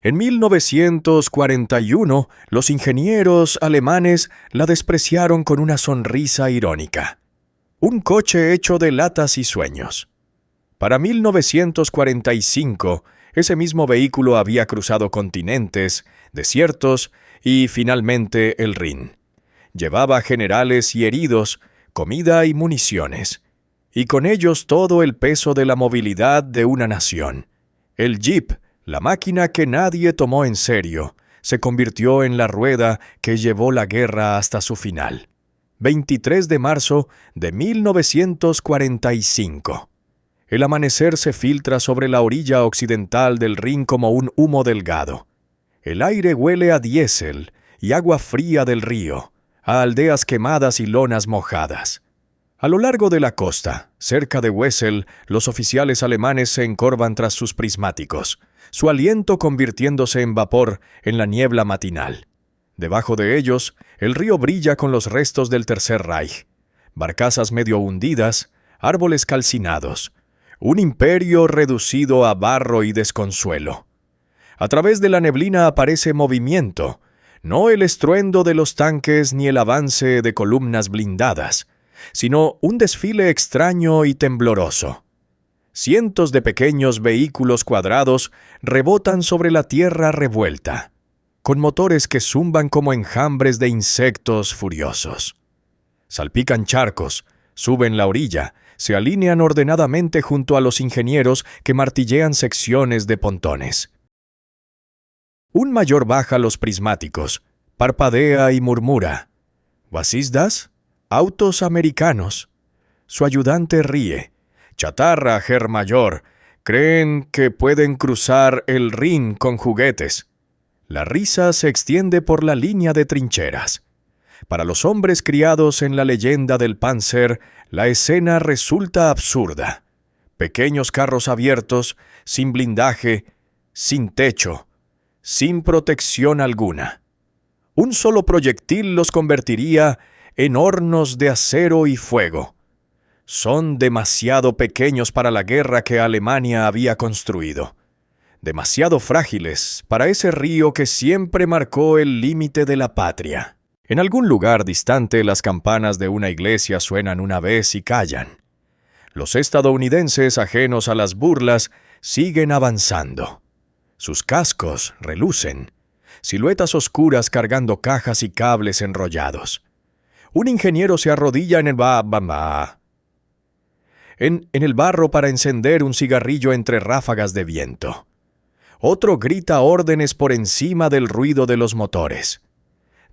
En 1941, los ingenieros alemanes la despreciaron con una sonrisa irónica. Un coche hecho de latas y sueños. Para 1945, ese mismo vehículo había cruzado continentes, desiertos y, finalmente, el Rin. Llevaba generales y heridos, comida y municiones, y con ellos todo el peso de la movilidad de una nación. El Jeep, la máquina que nadie tomó en serio, se convirtió en la rueda que llevó la guerra hasta su final. 23 de marzo de 1945. El amanecer se filtra sobre la orilla occidental del Rin como un humo delgado. El aire huele a diésel y agua fría del río, a aldeas quemadas y lonas mojadas. A lo largo de la costa, cerca de Wesel, los oficiales alemanes se encorvan tras sus prismáticos, su aliento convirtiéndose en vapor en la niebla matinal. Debajo de ellos, el río brilla con los restos del Tercer Reich, barcazas medio hundidas, árboles calcinados, un imperio reducido a barro y desconsuelo. A través de la neblina aparece movimiento, no el estruendo de los tanques ni el avance de columnas blindadas, sino un desfile extraño y tembloroso. Cientos de pequeños vehículos cuadrados rebotan sobre la tierra revuelta, con motores que zumban como enjambres de insectos furiosos. Salpican charcos, suben la orilla, se alinean ordenadamente junto a los ingenieros que martillean secciones de pontones. Un mayor baja los prismáticos, parpadea y murmura. ¿Was ist das? Autos americanos. Su ayudante ríe. Chatarra, Herr Mayor. Creen que pueden cruzar el Rin con juguetes. La risa se extiende por la línea de trincheras. Para los hombres criados en la leyenda del Panzer, la escena resulta absurda. Pequeños carros abiertos, sin blindaje, sin techo, sin protección alguna. Un solo proyectil los convertiría en hornos de acero y fuego. Son demasiado pequeños para la guerra que Alemania había construido. Demasiado frágiles para ese río que siempre marcó el límite de la patria. En algún lugar distante las campanas de una iglesia suenan una vez y callan. Los estadounidenses, ajenos a las burlas, siguen avanzando. Sus cascos relucen, siluetas oscuras cargando cajas y cables enrollados. Un ingeniero se arrodilla en el barro para encender un cigarrillo entre ráfagas de viento. Otro grita órdenes por encima del ruido de los motores.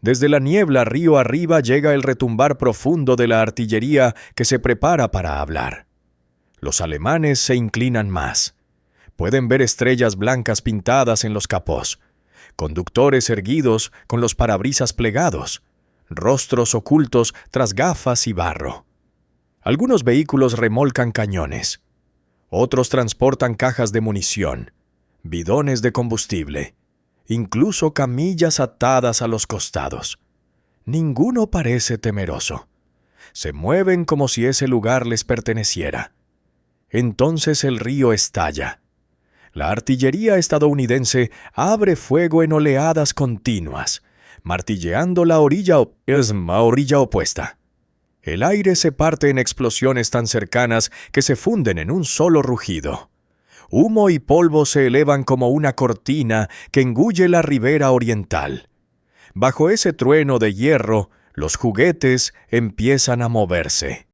Desde la niebla río arriba llega el retumbar profundo de la artillería que se prepara para hablar. Los alemanes se inclinan más. Pueden ver estrellas blancas pintadas en los capós, conductores erguidos con los parabrisas plegados, rostros ocultos tras gafas y barro. Algunos vehículos remolcan cañones. Otros transportan cajas de munición, bidones de combustible, incluso camillas atadas a los costados. Ninguno parece temeroso. Se mueven como si ese lugar les perteneciera. Entonces el río estalla. La artillería estadounidense abre fuego en oleadas continuas, martilleando la orilla opuesta. El aire se parte en explosiones tan cercanas que se funden en un solo rugido. Humo y polvo se elevan como una cortina que engulle la ribera oriental. Bajo ese trueno de hierro, los juguetes empiezan a moverse.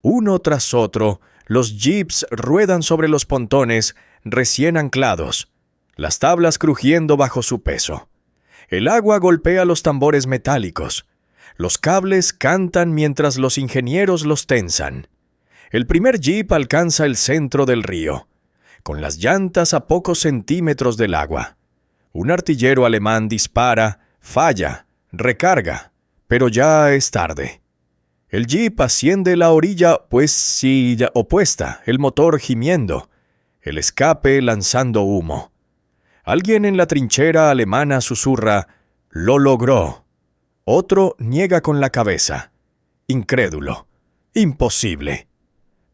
Uno tras otro, los jeeps ruedan sobre los pontones recién anclados, las tablas crujiendo bajo su peso. El agua golpea los tambores metálicos. Los cables cantan mientras los ingenieros los tensan. El primer jeep alcanza el centro del río, con las llantas a pocos centímetros del agua. Un artillero alemán dispara, falla, recarga, pero ya es tarde. El jeep asciende la orilla opuesta, el motor gimiendo, el escape lanzando humo. Alguien en la trinchera alemana susurra, «Lo logró». Otro niega con la cabeza, incrédulo, imposible.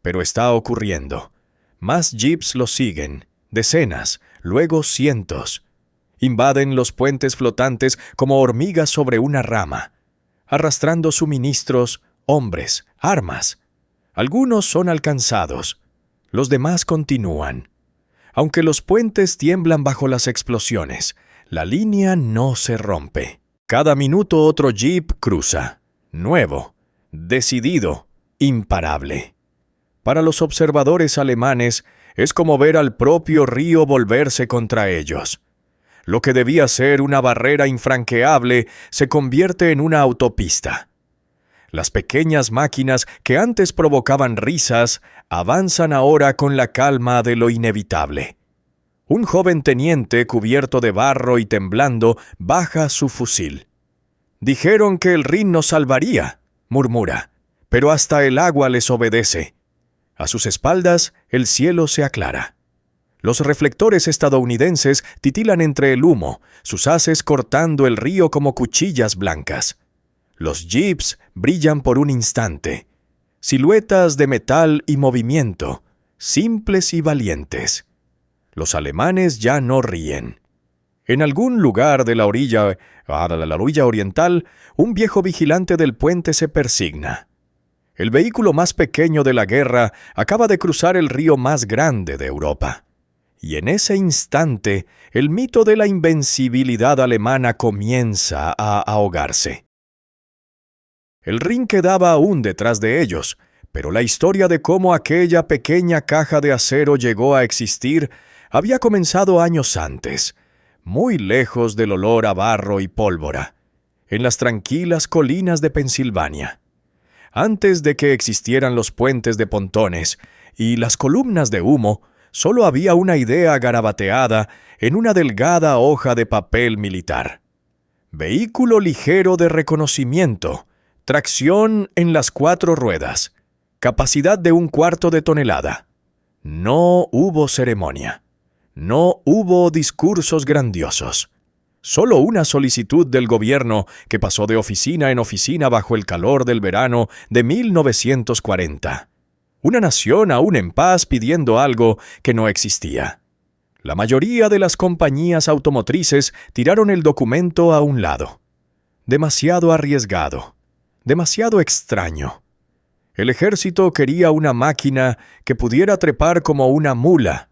Pero está ocurriendo. Más jeeps lo siguen, decenas, luego cientos. Invaden los puentes flotantes como hormigas sobre una rama, arrastrando suministros, hombres, armas. Algunos son alcanzados, los demás continúan. Aunque los puentes tiemblan bajo las explosiones, la línea no se rompe. Cada minuto otro jeep cruza, nuevo, decidido, imparable. Para los observadores alemanes, es como ver al propio río volverse contra ellos. Lo que debía ser una barrera infranqueable se convierte en una autopista. Las pequeñas máquinas que antes provocaban risas avanzan ahora con la calma de lo inevitable. Un joven teniente cubierto de barro y temblando baja su fusil. «Dijeron que el Rin nos salvaría», murmura, «pero hasta el agua les obedece». A sus espaldas el cielo se aclara. Los reflectores estadounidenses titilan entre el humo, sus haces cortando el río como cuchillas blancas. Los jeeps brillan por un instante. Siluetas de metal y movimiento, simples y valientes. Los alemanes ya no ríen. En algún lugar de la orilla oriental, un viejo vigilante del puente se persigna. El vehículo más pequeño de la guerra acaba de cruzar el río más grande de Europa. Y en ese instante, el mito de la invencibilidad alemana comienza a ahogarse. El Rin quedaba aún detrás de ellos, pero la historia de cómo aquella pequeña caja de acero llegó a existir había comenzado años antes, muy lejos del olor a barro y pólvora, en las tranquilas colinas de Pensilvania. Antes de que existieran los puentes de pontones y las columnas de humo, solo había una idea garabateada en una delgada hoja de papel militar. Vehículo ligero de reconocimiento, tracción en las 4 ruedas, capacidad de 1/4 de tonelada. No hubo ceremonia. No hubo discursos grandiosos. Solo una solicitud del gobierno que pasó de oficina en oficina bajo el calor del verano de 1940. Una nación aún en paz pidiendo algo que no existía. La mayoría de las compañías automotrices tiraron el documento a un lado. Demasiado arriesgado. Demasiado extraño. El ejército quería una máquina que pudiera trepar como una mula,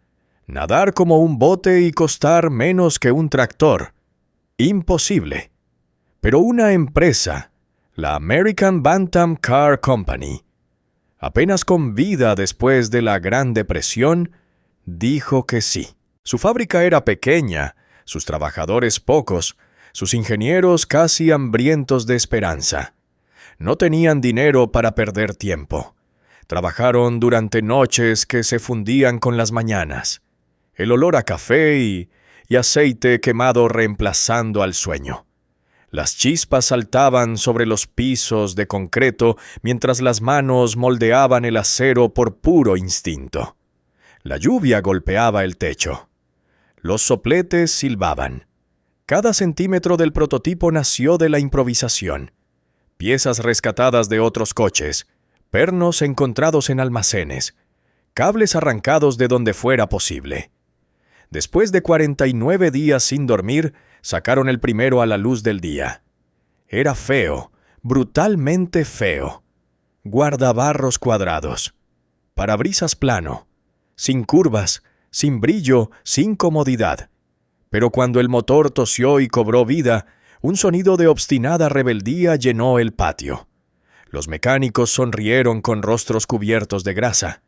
nadar como un bote y costar menos que un tractor. Imposible. Pero una empresa, la American Bantam Car Company, apenas con vida después de la Gran Depresión, dijo que sí. Su fábrica era pequeña, sus trabajadores pocos, sus ingenieros casi hambrientos de esperanza. No tenían dinero para perder tiempo. Trabajaron durante noches que se fundían con las mañanas. El olor a café y aceite quemado reemplazando al sueño. Las chispas saltaban sobre los pisos de concreto mientras las manos moldeaban el acero por puro instinto. La lluvia golpeaba el techo. Los sopletes silbaban. Cada centímetro del prototipo nació de la improvisación. Piezas rescatadas de otros coches, pernos encontrados en almacenes, cables arrancados de donde fuera posible. Después de 49 días sin dormir, sacaron el primero a la luz del día. Era feo, brutalmente feo. Guardabarros cuadrados, parabrisas plano, sin curvas, sin brillo, sin comodidad. Pero cuando el motor tosió y cobró vida, un sonido de obstinada rebeldía llenó el patio. Los mecánicos sonrieron con rostros cubiertos de grasa.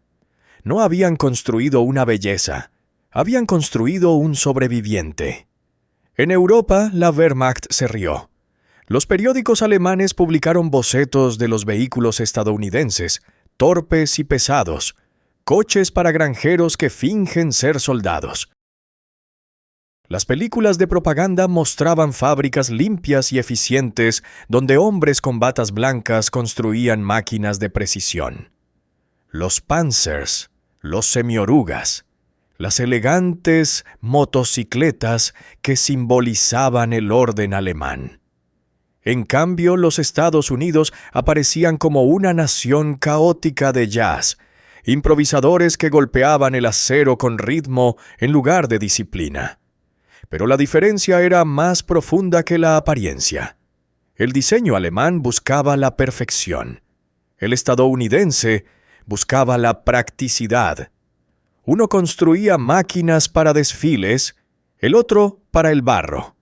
No habían construido una belleza, habían construido un sobreviviente. En Europa, la Wehrmacht se rió. Los periódicos alemanes publicaron bocetos de los vehículos estadounidenses, torpes y pesados, coches para granjeros que fingen ser soldados. Las películas de propaganda mostraban fábricas limpias y eficientes donde hombres con batas blancas construían máquinas de precisión. Los Panzers, los semiorugas, las elegantes motocicletas que simbolizaban el orden alemán. En cambio, los Estados Unidos aparecían como una nación caótica de jazz, improvisadores que golpeaban el acero con ritmo en lugar de disciplina. Pero la diferencia era más profunda que la apariencia. El diseño alemán buscaba la perfección. El estadounidense buscaba la practicidad. Uno construía máquinas para desfiles, el otro para el barro.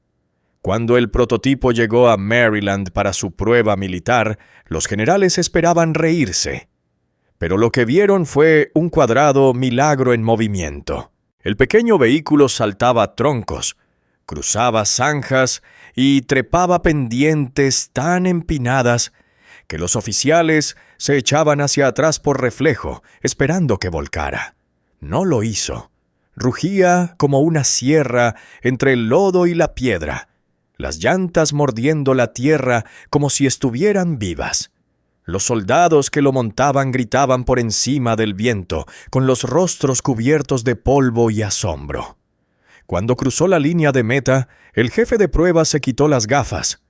Cuando el prototipo llegó a Maryland para su prueba militar, los generales esperaban reírse. Pero lo que vieron fue un cuadrado milagro en movimiento. El pequeño vehículo saltaba troncos, cruzaba zanjas y trepaba pendientes tan empinadas que los oficiales se echaban hacia atrás por reflejo, esperando que volcara. No lo hizo. Rugía como una sierra entre el lodo y la piedra, las llantas mordiendo la tierra como si estuvieran vivas. Los soldados que lo montaban gritaban por encima del viento, con los rostros cubiertos de polvo y asombro. Cuando cruzó la línea de meta, el jefe de pruebas se quitó las gafas,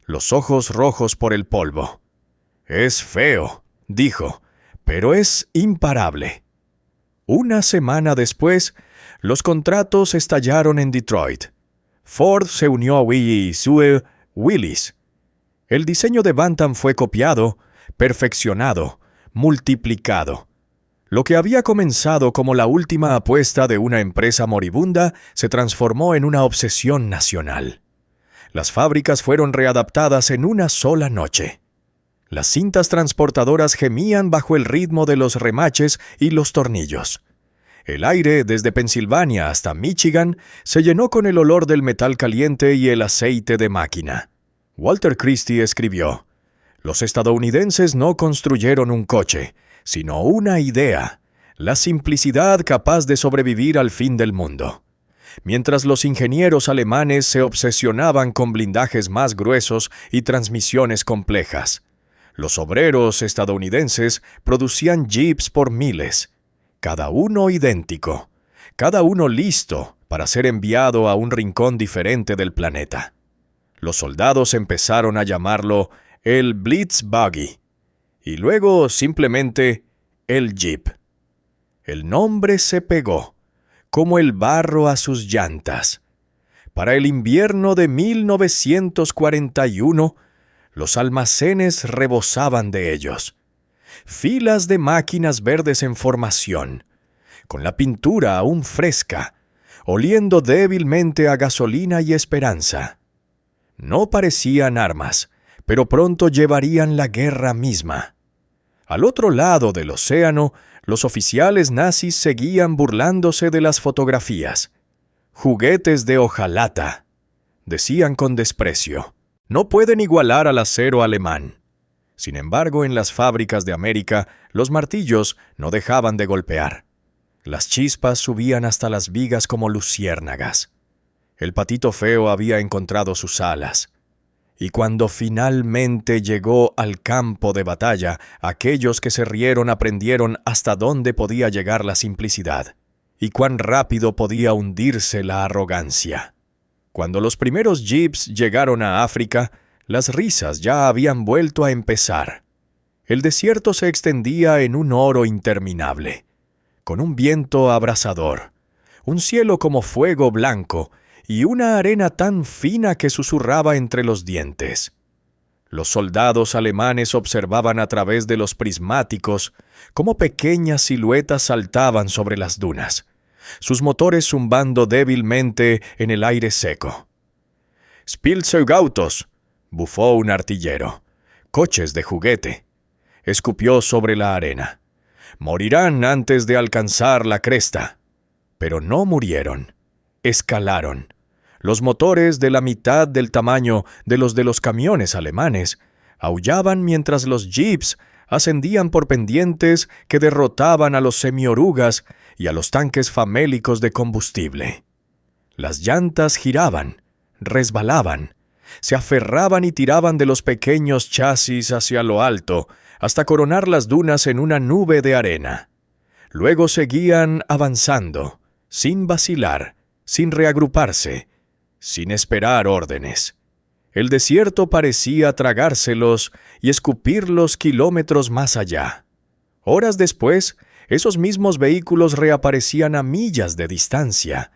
los ojos rojos por el polvo. «Es feo», dijo, «pero es imparable». Una semana después, los contratos estallaron en Detroit. Ford se unió a Willis. El diseño de Bantam fue copiado, perfeccionado, multiplicado. Lo que había comenzado como la última apuesta de una empresa moribunda se transformó en una obsesión nacional. Las fábricas fueron readaptadas en una sola noche. Las cintas transportadoras gemían bajo el ritmo de los remaches y los tornillos. El aire, desde Pensilvania hasta Michigan, se llenó con el olor del metal caliente y el aceite de máquina. Walter Christie escribió: «Los estadounidenses no construyeron un coche, sino una idea, la simplicidad capaz de sobrevivir al fin del mundo». Mientras los ingenieros alemanes se obsesionaban con blindajes más gruesos y transmisiones complejas, los obreros estadounidenses producían jeeps por miles, cada uno idéntico, cada uno listo para ser enviado a un rincón diferente del planeta. Los soldados empezaron a llamarlo el Blitz Buggy, y luego simplemente el Jeep. El nombre se pegó, como el barro a sus llantas. Para el invierno de 1941, los almacenes rebosaban de ellos. Filas de máquinas verdes en formación, con la pintura aún fresca, oliendo débilmente a gasolina y esperanza. No parecían armas, pero pronto llevarían la guerra misma. Al otro lado del océano, los oficiales nazis seguían burlándose de las fotografías. «Juguetes de hojalata», decían con desprecio. «No pueden igualar al acero alemán». Sin embargo, en las fábricas de América, los martillos no dejaban de golpear. Las chispas subían hasta las vigas como luciérnagas. El patito feo había encontrado sus alas. Y cuando finalmente llegó al campo de batalla, aquellos que se rieron aprendieron hasta dónde podía llegar la simplicidad y cuán rápido podía hundirse la arrogancia. Cuando los primeros jeeps llegaron a África, las risas ya habían vuelto a empezar. El desierto se extendía en un oro interminable, con un viento abrasador, un cielo como fuego blanco y una arena tan fina que susurraba entre los dientes. Los soldados alemanes observaban a través de los prismáticos cómo pequeñas siluetas saltaban sobre las dunas, sus motores zumbando débilmente en el aire seco. «Spielzeugautos», bufó un artillero. «Coches de juguete», escupió sobre la arena. «Morirán antes de alcanzar la cresta». Pero no murieron. Escalaron. Los motores, de la mitad del tamaño de los camiones alemanes, aullaban mientras los jeeps ascendían por pendientes que derrotaban a los semiorugas y a los tanques famélicos de combustible. Las llantas giraban, resbalaban, se aferraban y tiraban de los pequeños chasis hacia lo alto, hasta coronar las dunas en una nube de arena. Luego seguían avanzando, sin vacilar, sin reagruparse, sin esperar órdenes. El desierto parecía tragárselos y escupirlos kilómetros más allá. Horas después, Esos mismos vehículos reaparecían a millas de distancia,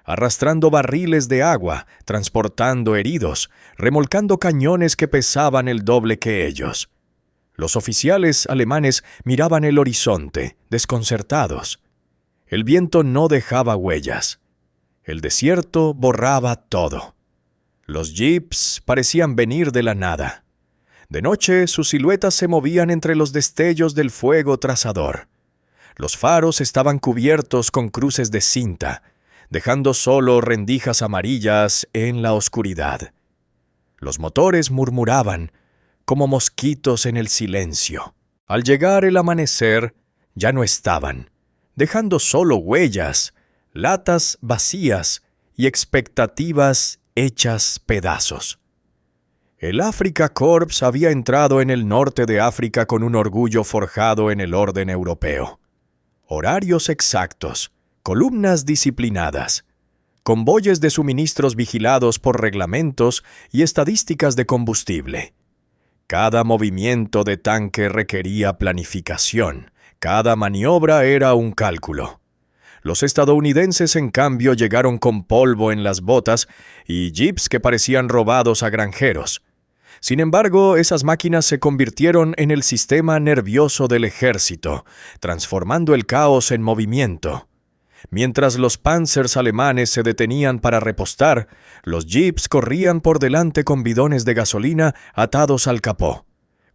arrastrando barriles de agua, transportando heridos, remolcando cañones que pesaban el doble que ellos. Los oficiales alemanes miraban el horizonte, desconcertados. El viento no dejaba huellas. El desierto borraba todo. Los jeeps parecían venir de la nada. De noche, sus siluetas se movían entre los destellos del fuego trazador. Los faros estaban cubiertos con cruces de cinta, dejando solo rendijas amarillas en la oscuridad. Los motores murmuraban, como mosquitos en el silencio. Al llegar el amanecer, ya no estaban, dejando solo huellas, latas vacías y expectativas hechas pedazos. El Afrika Korps había entrado en el norte de África con un orgullo forjado en el orden europeo. Horarios exactos, columnas disciplinadas, convoyes de suministros vigilados por reglamentos y estadísticas de combustible. Cada movimiento de tanque requería planificación, cada maniobra era un cálculo. Los estadounidenses, en cambio, llegaron con polvo en las botas y jeeps que parecían robados a granjeros. Sin embargo, esas máquinas se convirtieron en el sistema nervioso del ejército, transformando el caos en movimiento. Mientras los panzers alemanes se detenían para repostar, los jeeps corrían por delante con bidones de gasolina atados al capó.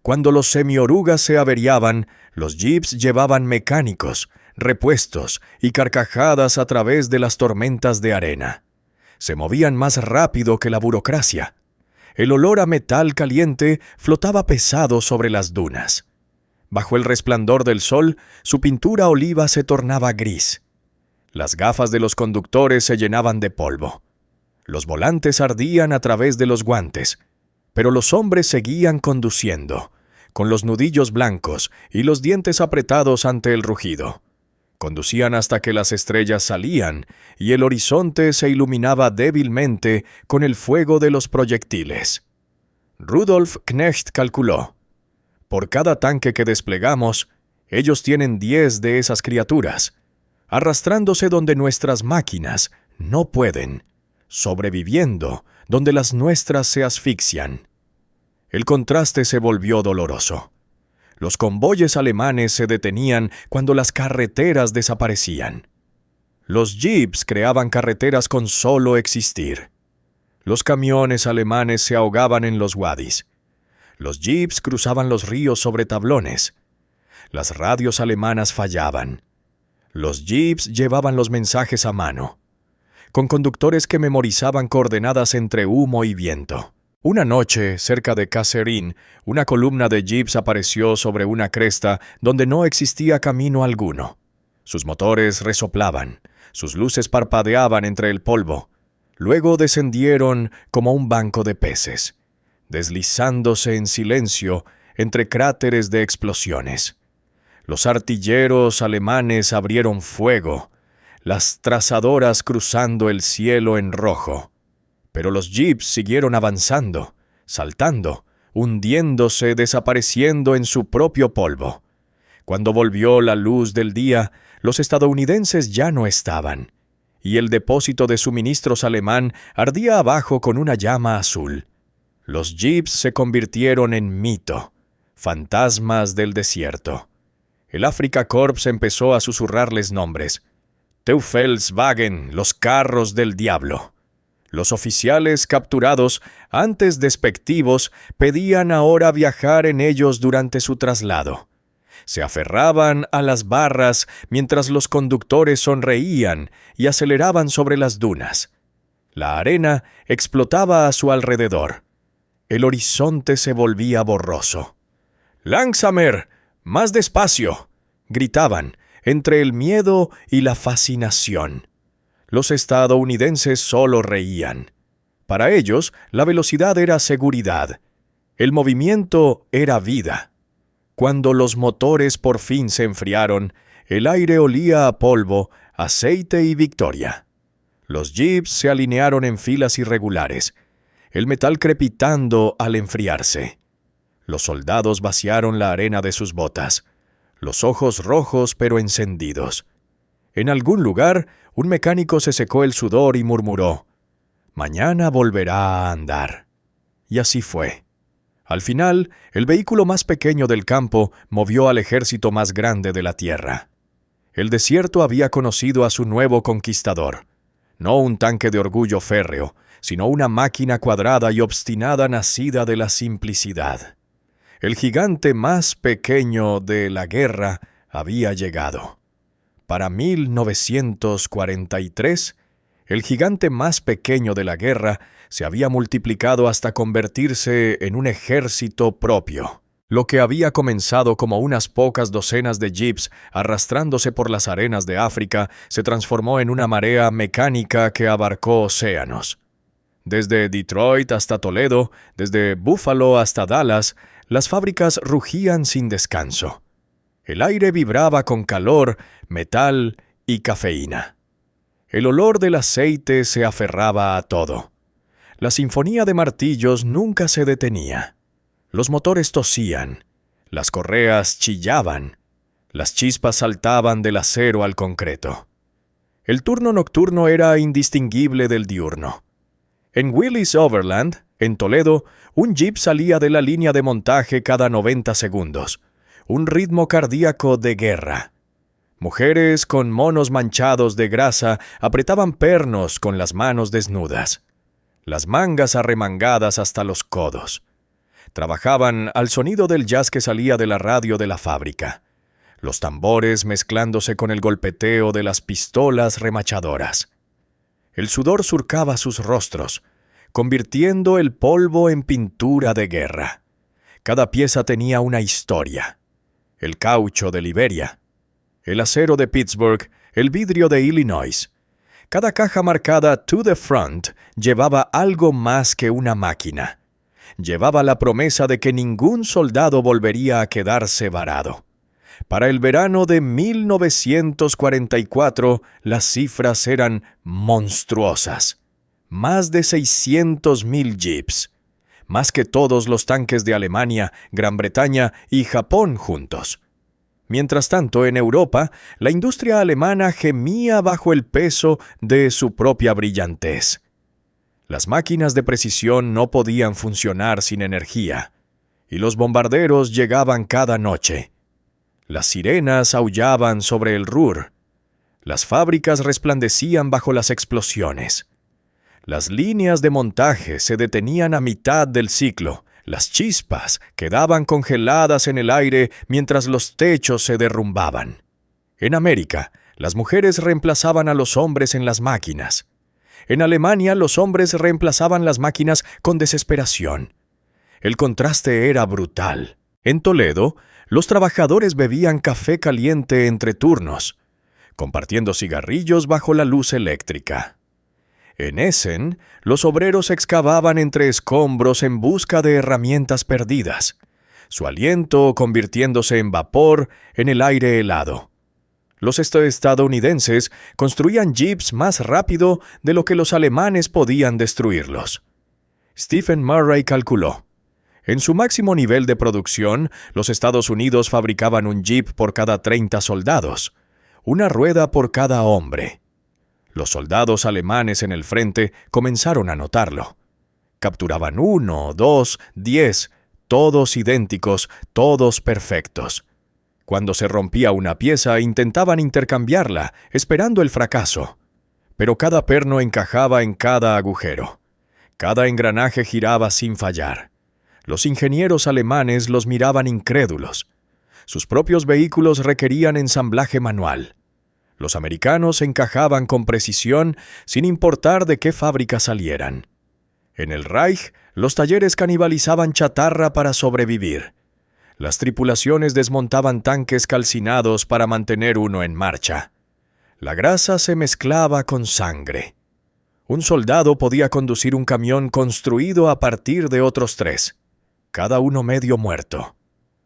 Cuando los semiorugas se averiaban, los jeeps llevaban mecánicos, repuestos y carcajadas a través de las tormentas de arena. Se movían más rápido que la burocracia. El olor a metal caliente flotaba pesado sobre las dunas. Bajo el resplandor del sol, su pintura oliva se tornaba gris. Las gafas de los conductores se llenaban de polvo. Los volantes ardían a través de los guantes, pero los hombres seguían conduciendo, con los nudillos blancos y los dientes apretados ante el rugido. Conducían hasta que las estrellas salían y el horizonte se iluminaba débilmente con el fuego de los proyectiles. Rudolf Knecht calculó: por cada tanque que desplegamos, ellos tienen 10 de esas criaturas, arrastrándose donde nuestras máquinas no pueden, sobreviviendo donde las nuestras se asfixian. El contraste se volvió doloroso. Los convoyes alemanes se detenían cuando las carreteras desaparecían. Los jeeps creaban carreteras con solo existir. Los camiones alemanes se ahogaban en los wadis. Los jeeps cruzaban los ríos sobre tablones. Las radios alemanas fallaban. Los jeeps llevaban los mensajes a mano, con conductores que memorizaban coordenadas entre humo y viento. Una noche, cerca de Kasserine, una columna de jeeps apareció sobre una cresta donde no existía camino alguno. Sus motores resoplaban, sus luces parpadeaban entre el polvo. Luego descendieron como un banco de peces, deslizándose en silencio entre cráteres de explosiones. Los artilleros alemanes abrieron fuego, las trazadoras cruzando el cielo en rojo. Pero los jeeps siguieron avanzando, saltando, hundiéndose, desapareciendo en su propio polvo. Cuando volvió la luz del día, los estadounidenses ya no estaban, y el depósito de suministros alemán ardía abajo con una llama azul. Los jeeps se convirtieron en mito, fantasmas del desierto. El Afrika Korps empezó a susurrarles nombres. Teufelswagen, los carros del diablo. Los oficiales capturados, antes despectivos, pedían ahora viajar en ellos durante su traslado. Se aferraban a las barras mientras los conductores sonreían y aceleraban sobre las dunas. La arena explotaba a su alrededor. El horizonte se volvía borroso. «¡Langsamer! ¡Más despacio!», gritaban, entre el miedo y la fascinación. Los estadounidenses solo reían. Para ellos, la velocidad era seguridad. El movimiento era vida. Cuando los motores por fin se enfriaron, el aire olía a polvo, aceite y victoria. Los jeeps se alinearon en filas irregulares, el metal crepitando al enfriarse. Los soldados vaciaron la arena de sus botas. los ojos rojos pero encendidos. En algún lugar, un mecánico se secó el sudor y murmuró: «Mañana volverá a andar». Y así fue. Al final, el vehículo más pequeño del campo movió al ejército más grande de la tierra. El desierto había conocido a su nuevo conquistador. No un tanque de orgullo férreo, sino una máquina cuadrada y obstinada nacida de la simplicidad. El gigante más pequeño de la guerra había llegado. Para 1943, el gigante más pequeño de la guerra se había multiplicado hasta convertirse en un ejército propio. Lo que había comenzado como unas pocas docenas de jeeps arrastrándose por las arenas de África se transformó en una marea mecánica que abarcó océanos. Desde Detroit hasta Toledo, desde Buffalo hasta Dallas, las fábricas rugían sin descanso. El aire vibraba con calor, metal y cafeína. El olor del aceite se aferraba a todo. La sinfonía de martillos nunca se detenía. Los motores tosían, las correas chillaban, las chispas saltaban del acero al concreto. El turno nocturno era indistinguible del diurno. En Willis Overland, en Toledo, un jeep salía de la línea de montaje cada 90 segundos. Un ritmo cardíaco de guerra. Mujeres con monos manchados de grasa apretaban pernos con las manos desnudas, las mangas arremangadas hasta los codos. Trabajaban al sonido del jazz que salía de la radio de la fábrica, los tambores mezclándose con el golpeteo de las pistolas remachadoras. El sudor surcaba sus rostros, convirtiendo el polvo en pintura de guerra. Cada pieza tenía una historia. El caucho de Liberia, el acero de Pittsburgh, el vidrio de Illinois. Cada caja marcada «To the Front» llevaba algo más que una máquina. Llevaba la promesa de que ningún soldado volvería a quedarse varado. Para el verano de 1944, las cifras eran monstruosas. Más de 600,000 jeeps. Más que todos los tanques de Alemania, Gran Bretaña y Japón juntos. Mientras tanto, en Europa, la industria alemana gemía bajo el peso de su propia brillantez. Las máquinas de precisión no podían funcionar sin energía, y los bombarderos llegaban cada noche. Las sirenas aullaban sobre el Ruhr. Las fábricas resplandecían bajo las explosiones. Las líneas de montaje se detenían a mitad del ciclo. Las chispas quedaban congeladas en el aire mientras los techos se derrumbaban. En América, las mujeres reemplazaban a los hombres en las máquinas. En Alemania, los hombres reemplazaban las máquinas con desesperación. El contraste era brutal. En Toledo, los trabajadores bebían café caliente entre turnos, compartiendo cigarrillos bajo la luz eléctrica. En Essen, los obreros excavaban entre escombros en busca de herramientas perdidas, su aliento convirtiéndose en vapor en el aire helado. Los estadounidenses construían jeeps más rápido de lo que los alemanes podían destruirlos. Stephen Murray calculó: en su máximo nivel de producción, los Estados Unidos fabricaban un jeep por cada 30 soldados, una rueda por cada hombre. Los soldados alemanes en el frente comenzaron a notarlo. Capturaban 1, 2, 10, todos idénticos, todos perfectos. Cuando se rompía una pieza, intentaban intercambiarla, esperando el fracaso. Pero cada perno encajaba en cada agujero. Cada engranaje giraba sin fallar. Los ingenieros alemanes los miraban incrédulos. Sus propios vehículos requerían ensamblaje manual. Los americanos encajaban con precisión sin importar de qué fábrica salieran. En el Reich, los talleres canibalizaban chatarra para sobrevivir. Las tripulaciones desmontaban tanques calcinados para mantener uno en marcha. La grasa se mezclaba con sangre. Un soldado podía conducir un camión construido a partir de otros 3, cada uno medio muerto.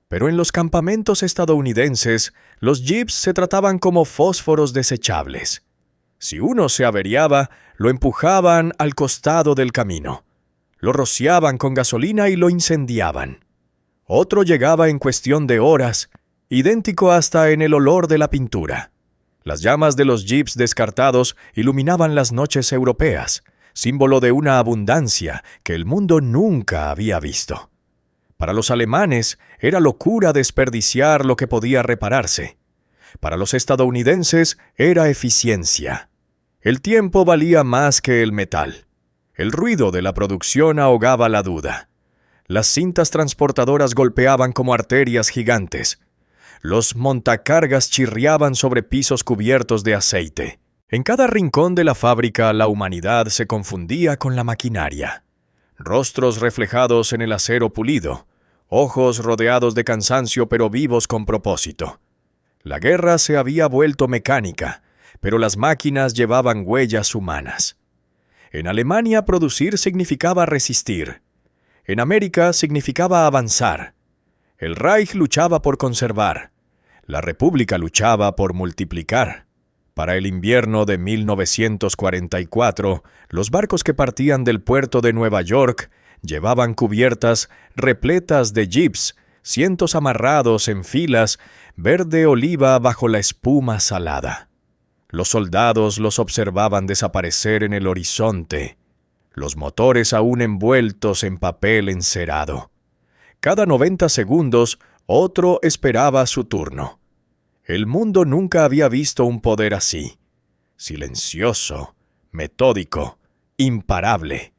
Pero en los campamentos estadounidenses, los jeeps se trataban como fósforos desechables. Si uno se averiaba, lo empujaban al costado del camino. Lo rociaban con gasolina y lo incendiaban. Otro llegaba en cuestión de horas idéntico hasta en el olor de la pintura. Las llamas de los jeeps descartados iluminaban las noches europeas, símbolo de una abundancia que el mundo nunca había visto. Para los alemanes era locura desperdiciar lo que podía repararse. Para los estadounidenses era eficiencia. El tiempo valía más que el metal. El ruido de la producción ahogaba la duda. Las cintas transportadoras golpeaban como arterias gigantes. Los montacargas chirriaban sobre pisos cubiertos de aceite. En cada rincón de la fábrica la humanidad se confundía con la maquinaria. Rostros reflejados en el acero pulido, ojos rodeados de cansancio pero vivos con propósito. La guerra se había vuelto mecánica, pero las máquinas llevaban huellas humanas. En Alemania producir significaba resistir. En América significaba avanzar. El Reich luchaba por conservar. La República luchaba por multiplicar. Para el invierno de 1944, los barcos que partían del puerto de Nueva York llevaban cubiertas repletas de jeeps, cientos amarrados en filas, verde oliva bajo la espuma salada. Los soldados los observaban desaparecer en el horizonte, los motores aún envueltos en papel encerado. Cada 90 segundos, otro esperaba su turno. El mundo nunca había visto un poder así. Silencioso, metódico, imparable.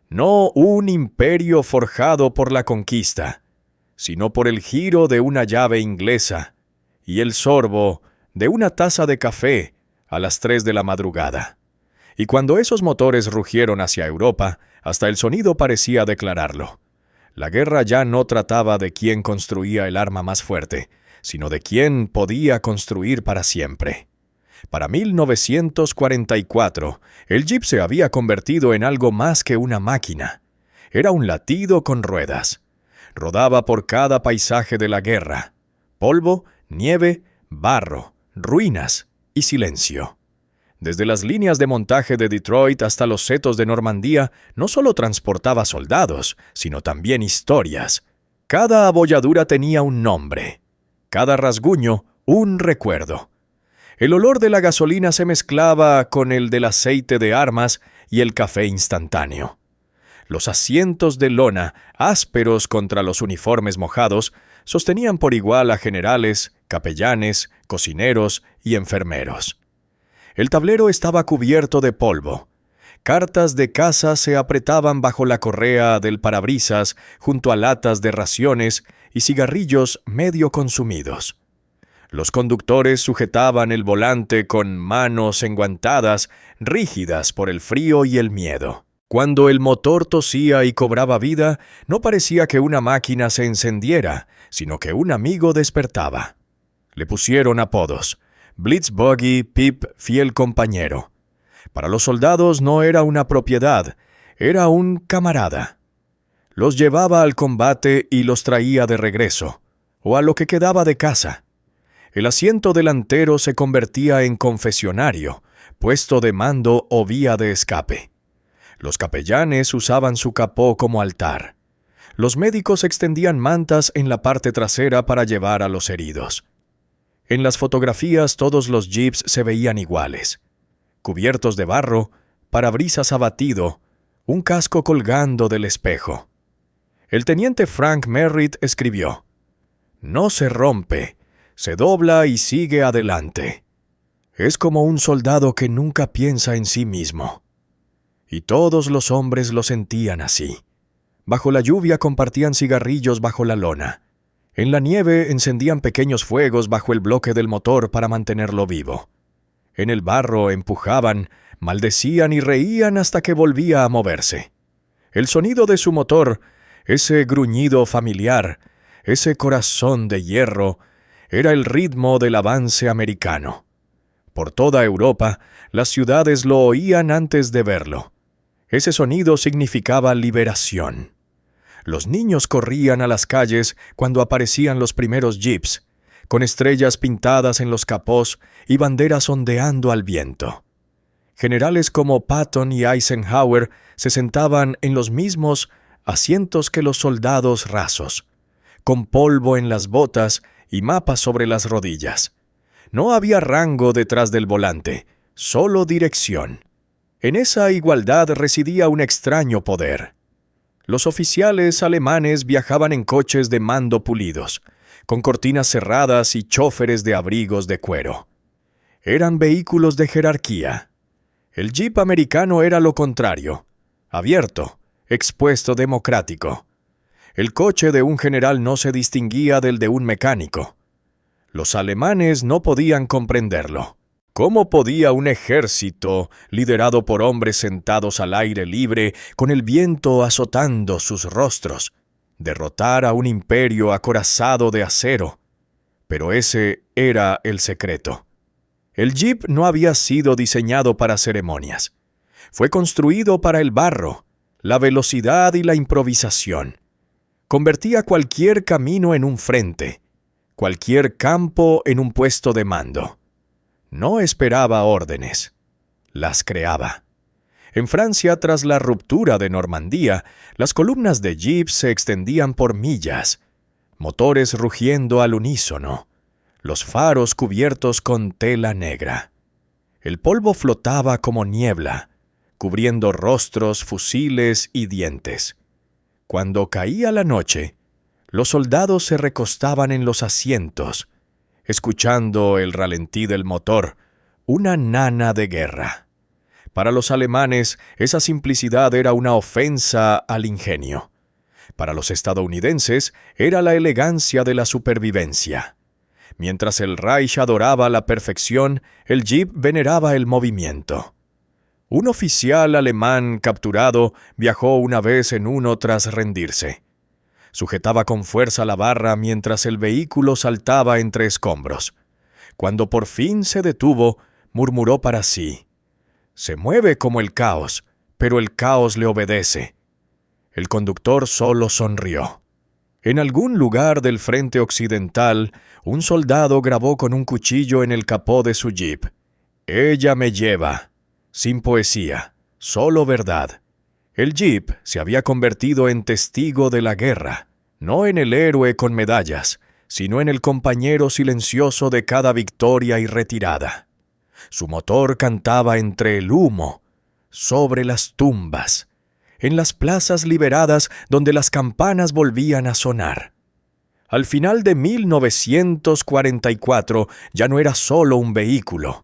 No un imperio forjado por la conquista, sino por el giro de una llave inglesa y el sorbo de una taza de café a las 3 de la madrugada. Y cuando esos motores rugieron hacia Europa, hasta el sonido parecía declararlo. La guerra ya no trataba de quién construía el arma más fuerte, sino de quién podía construir para siempre. Para 1944, el jeep se había convertido en algo más que una máquina. Era un latido con ruedas. Rodaba por cada paisaje de la guerra. Polvo, nieve, barro, ruinas y silencio. Desde las líneas de montaje de Detroit hasta los setos de Normandía, no solo transportaba soldados, sino también historias. Cada abolladura tenía un nombre. Cada rasguño, un recuerdo. El olor de la gasolina se mezclaba con el del aceite de armas y el café instantáneo. Los asientos de lona, ásperos contra los uniformes mojados, sostenían por igual a generales, capellanes, cocineros y enfermeros. El tablero estaba cubierto de polvo. Cartas de casa se apretaban bajo la correa del parabrisas junto a latas de raciones y cigarrillos medio consumidos. Los conductores sujetaban el volante con manos enguantadas, rígidas por el frío y el miedo. Cuando el motor tosía y cobraba vida, no parecía que una máquina se encendiera, sino que un amigo despertaba. Le pusieron apodos. Blitzbuggy, Pip, fiel compañero. Para los soldados no era una propiedad, era un camarada. Los llevaba al combate y los traía de regreso, o a lo que quedaba de casa. El asiento delantero se convertía en confesionario, puesto de mando o vía de escape. Los capellanes usaban su capó como altar. Los médicos extendían mantas en la parte trasera para llevar a los heridos. En las fotografías todos los jeeps se veían iguales. Cubiertos de barro, parabrisas abatido, un casco colgando del espejo. El teniente Frank Merritt escribió: «No se rompe, se dobla y sigue adelante. Es como un soldado que nunca piensa en sí mismo». Y todos los hombres lo sentían así. Bajo la lluvia compartían cigarrillos bajo la lona. En la nieve encendían pequeños fuegos bajo el bloque del motor para mantenerlo vivo. En el barro empujaban, maldecían y reían hasta que volvía a moverse. El sonido de su motor, ese gruñido familiar, ese corazón de hierro, era el ritmo del avance americano. Por toda Europa, las ciudades lo oían antes de verlo. Ese sonido significaba liberación. Los niños corrían a las calles cuando aparecían los primeros jeeps, con estrellas pintadas en los capós y banderas ondeando al viento. Generales como Patton y Eisenhower se sentaban en los mismos asientos que los soldados rasos, con polvo en las botas y mapas sobre las rodillas. No había rango detrás del volante, solo dirección. En esa igualdad residía un extraño poder. Los oficiales alemanes viajaban en coches de mando pulidos, con cortinas cerradas y chóferes de abrigos de cuero. Eran vehículos de jerarquía. El jeep americano era lo contrario, abierto, expuesto, democrático. El coche de un general no se distinguía del de un mecánico. Los alemanes no podían comprenderlo. ¿Cómo podía un ejército, liderado por hombres sentados al aire libre, con el viento azotando sus rostros, derrotar a un imperio acorazado de acero? Pero ese era el secreto. El jeep no había sido diseñado para ceremonias. Fue construido para el barro, la velocidad y la improvisación. Convertía cualquier camino en un frente, cualquier campo en un puesto de mando. No esperaba órdenes, las creaba. En Francia, tras la ruptura de Normandía, las columnas de jeep se extendían por millas, motores rugiendo al unísono, los faros cubiertos con tela negra. El polvo flotaba como niebla, cubriendo rostros, fusiles y dientes. Cuando caía la noche, los soldados se recostaban en los asientos, escuchando el ralentí del motor, una nana de guerra. Para los alemanes, esa simplicidad era una ofensa al ingenio. Para los estadounidenses, era la elegancia de la supervivencia. Mientras el Reich adoraba la perfección, el jeep veneraba el movimiento. Un oficial alemán capturado viajó una vez en uno tras rendirse. Sujetaba con fuerza la barra mientras el vehículo saltaba entre escombros. Cuando por fin se detuvo, murmuró para sí: «Se mueve como el caos, pero el caos le obedece». El conductor solo sonrió. En algún lugar del frente occidental, un soldado grabó con un cuchillo en el capó de su jeep: «Ella me lleva». Sin poesía, solo verdad. El jeep se había convertido en testigo de la guerra, no en el héroe con medallas, sino en el compañero silencioso de cada victoria y retirada. Su motor cantaba entre el humo, sobre las tumbas, en las plazas liberadas donde las campanas volvían a sonar. Al final de 1944 ya no era solo un vehículo,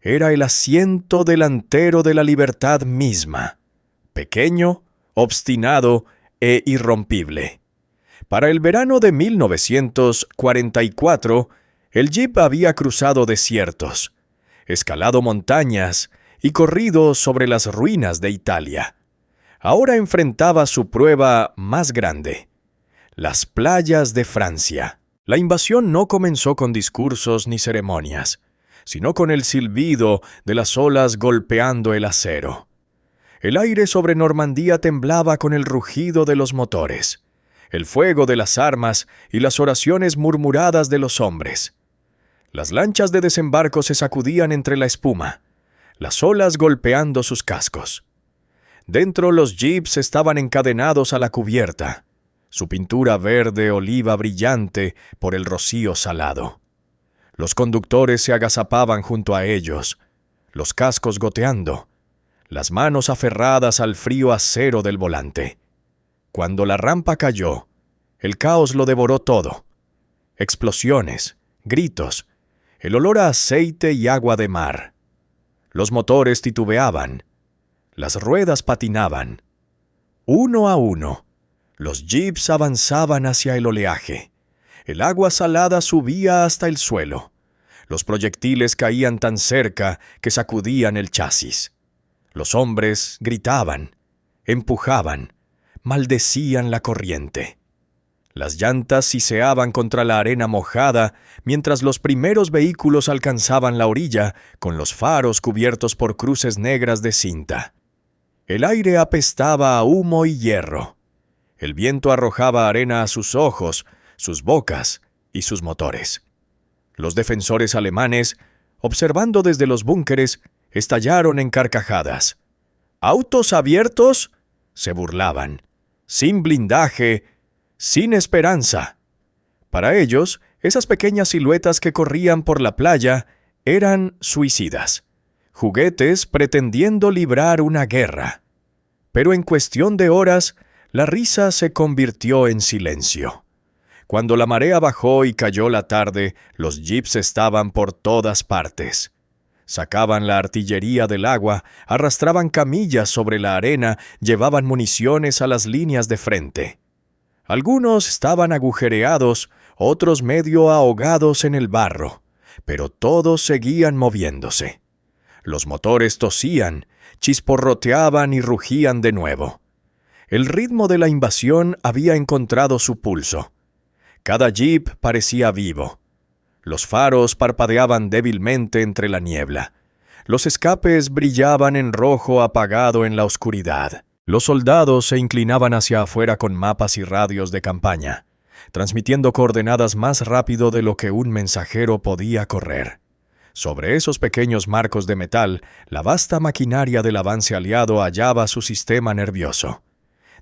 era el asiento delantero de la libertad misma, pequeño, obstinado e irrompible. Para el verano de 1944, el jeep había cruzado desiertos, escalado montañas y corrido sobre las ruinas de Italia. Ahora enfrentaba su prueba más grande: las playas de Francia. La invasión no comenzó con discursos ni ceremonias, sino con el silbido de las olas golpeando el acero. El aire sobre Normandía temblaba con el rugido de los motores, el fuego de las armas y las oraciones murmuradas de los hombres. Las lanchas de desembarco se sacudían entre la espuma, las olas golpeando sus cascos. Dentro, los jeeps estaban encadenados a la cubierta, su pintura verde oliva brillante por el rocío salado. Los conductores se agazapaban junto a ellos, los cascos goteando, las manos aferradas al frío acero del volante. Cuando la rampa cayó, el caos lo devoró todo. Explosiones, gritos, el olor a aceite y agua de mar. Los motores titubeaban, las ruedas patinaban. Uno a uno, los jeeps avanzaban hacia el oleaje. El agua salada subía hasta el suelo. Los proyectiles caían tan cerca que sacudían el chasis. Los hombres gritaban, empujaban, maldecían la corriente. Las llantas siseaban contra la arena mojada mientras los primeros vehículos alcanzaban la orilla con los faros cubiertos por cruces negras de cinta. El aire apestaba a humo y hierro. El viento arrojaba arena a sus ojos, sus bocas y sus motores. Los defensores alemanes, observando desde los búnkeres, estallaron en carcajadas. «¿Autos abiertos?», se burlaban. «Sin blindaje, sin esperanza». Para ellos, Esas pequeñas siluetas que corrían por la playa eran suicidas, juguetes pretendiendo librar una guerra. Pero en cuestión de horas, la risa se convirtió en silencio. Cuando la marea bajó y cayó la tarde, los jeeps estaban por todas partes. Sacaban la artillería del agua, arrastraban camillas sobre la arena, llevaban municiones a las líneas de frente. Algunos estaban agujereados, otros medio ahogados en el barro, pero todos seguían moviéndose. Los motores tosían, chisporroteaban y rugían de nuevo. El ritmo de la invasión había encontrado su pulso. Cada jeep parecía vivo. Los faros parpadeaban débilmente entre la niebla. Los escapes brillaban en rojo apagado en la oscuridad. Los soldados se inclinaban hacia afuera con mapas y radios de campaña, transmitiendo coordenadas más rápido de lo que un mensajero podía correr. Sobre esos pequeños marcos de metal, la vasta maquinaria del avance aliado hallaba su sistema nervioso.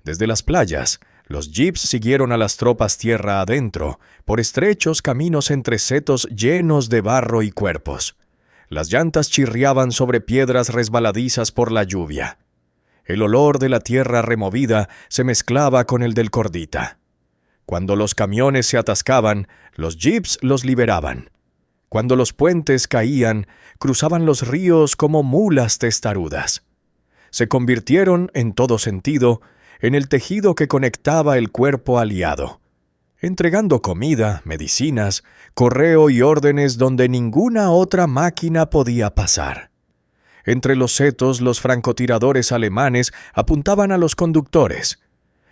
Desde las playas, los jeeps siguieron a las tropas tierra adentro, por estrechos caminos entre setos llenos de barro y cuerpos. Las llantas chirriaban sobre piedras resbaladizas por la lluvia. El olor de la tierra removida se mezclaba con el del cordita. Cuando los camiones se atascaban, los jeeps los liberaban. Cuando los puentes caían, cruzaban los ríos como mulas testarudas. Se convirtieron, en todo sentido, en el tejido que conectaba el cuerpo aliado, entregando comida, medicinas, correo y órdenes donde ninguna otra máquina podía pasar. Entre los setos, los francotiradores alemanes apuntaban a los conductores,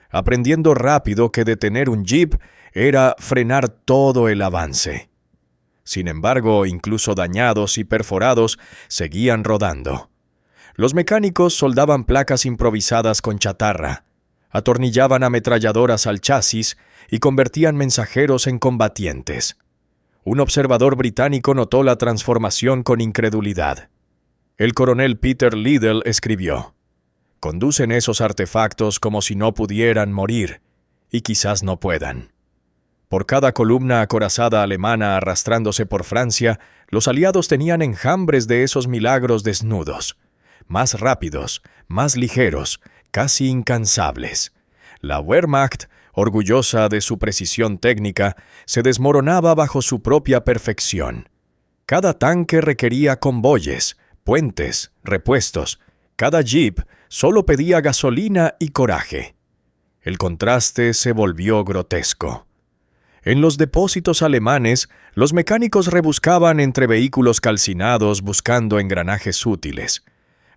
aprendiendo rápido que detener un jeep era frenar todo el avance. Sin embargo, incluso dañados y perforados, seguían rodando. Los mecánicos soldaban placas improvisadas con chatarra, atornillaban ametralladoras al chasis y convertían mensajeros en combatientes. Un observador británico notó la transformación con incredulidad. El coronel Peter Liddell escribió: «Conducen esos artefactos como si no pudieran morir, y quizás no puedan». Por cada columna acorazada alemana arrastrándose por Francia, los aliados tenían enjambres de esos milagros desnudos, más rápidos, más ligeros, casi incansables. La Wehrmacht, orgullosa de su precisión técnica, se desmoronaba bajo su propia perfección. Cada tanque requería convoyes, puentes, repuestos. Cada jeep solo pedía gasolina y coraje. El contraste se volvió grotesco. En los depósitos alemanes, los mecánicos rebuscaban entre vehículos calcinados buscando engranajes útiles,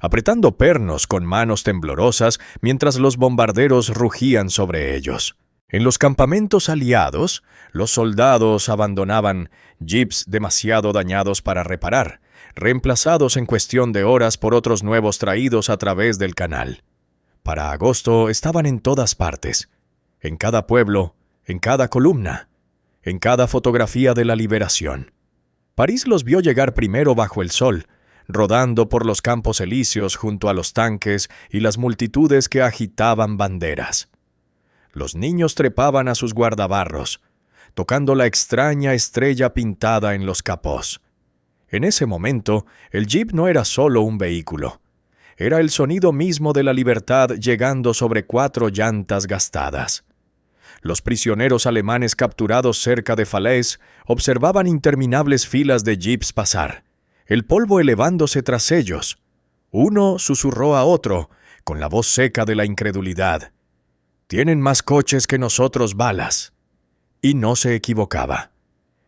apretando pernos con manos temblorosas mientras los bombarderos rugían sobre ellos. En los campamentos aliados, los soldados abandonaban jeeps demasiado dañados para reparar, reemplazados en cuestión de horas por otros nuevos traídos a través del canal. Para agosto estaban en todas partes, en cada pueblo, en cada columna, en cada fotografía de la liberación. París los vio llegar primero bajo el sol, rodando por los campos elíseos junto a los tanques y las multitudes que agitaban banderas. Los niños trepaban a sus guardabarros, tocando la extraña estrella pintada en los capós. En ese momento, el jeep no era solo un vehículo. Era el sonido mismo de la libertad llegando sobre 4 llantas gastadas. Los prisioneros alemanes capturados cerca de Falaise observaban interminables filas de jeeps pasar, el polvo elevándose tras ellos. Uno susurró a otro, con la voz seca de la incredulidad: «Tienen más coches que nosotros balas». Y no se equivocaba.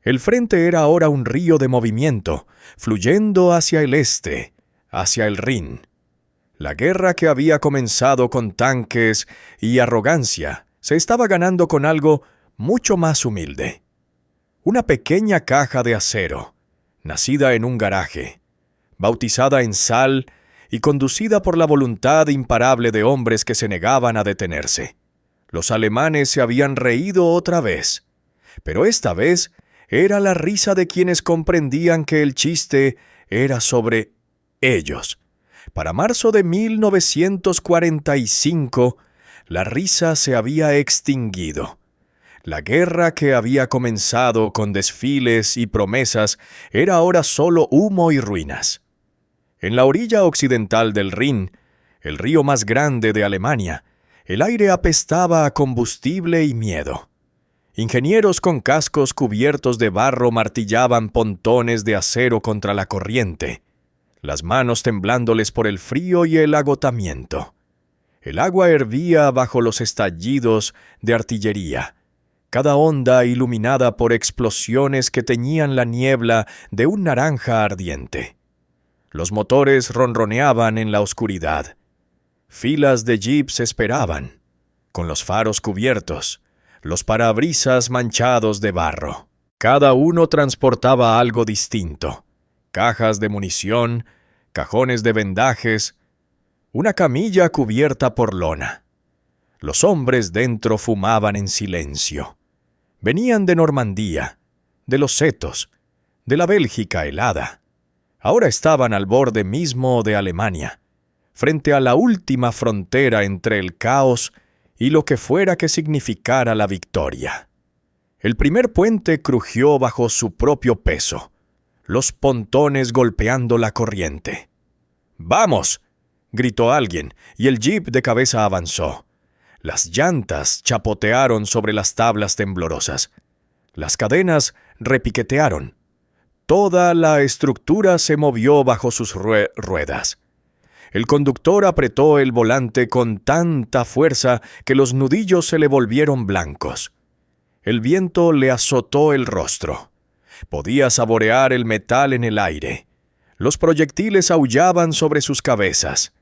El frente era ahora un río de movimiento, fluyendo hacia el este, hacia el Rin. La guerra que había comenzado con tanques y arrogancia se estaba ganando con algo mucho más humilde. Una pequeña caja de acero, nacida en un garaje, bautizada en sal y conducida por la voluntad imparable de hombres que se negaban a detenerse. Los alemanes se habían reído otra vez, pero esta vez era la risa de quienes comprendían que el chiste era sobre ellos. Para marzo de 1945, la risa se había extinguido. La guerra que había comenzado con desfiles y promesas era ahora solo humo y ruinas. En la orilla occidental del Rin, el río más grande de Alemania, el aire apestaba a combustible y miedo. Ingenieros con cascos cubiertos de barro martillaban pontones de acero contra la corriente, las manos temblándoles por el frío y el agotamiento. El agua hervía bajo los estallidos de artillería, cada onda iluminada por explosiones que teñían la niebla de un naranja ardiente. Los motores ronroneaban en la oscuridad. Filas de jeeps esperaban, con los faros cubiertos, los parabrisas manchados de barro. Cada uno transportaba algo distinto: cajas de munición, cajones de vendajes, una camilla cubierta por lona. Los hombres dentro fumaban en silencio. Venían de Normandía, de los setos, de la Bélgica helada. Ahora estaban al borde mismo de Alemania, frente a la última frontera entre el caos y lo que fuera que significara la victoria. El primer puente crujió bajo su propio peso, los pontones golpeando la corriente. ¡Vamos!, gritó alguien, y el jeep de cabeza avanzó. Las llantas chapotearon sobre las tablas temblorosas. Las cadenas repiquetearon. Toda la estructura se movió bajo sus ruedas. El conductor apretó el volante con tanta fuerza que los nudillos se le volvieron blancos. El viento le azotó el rostro. Podía saborear el metal en el aire. Los proyectiles aullaban sobre sus cabezas.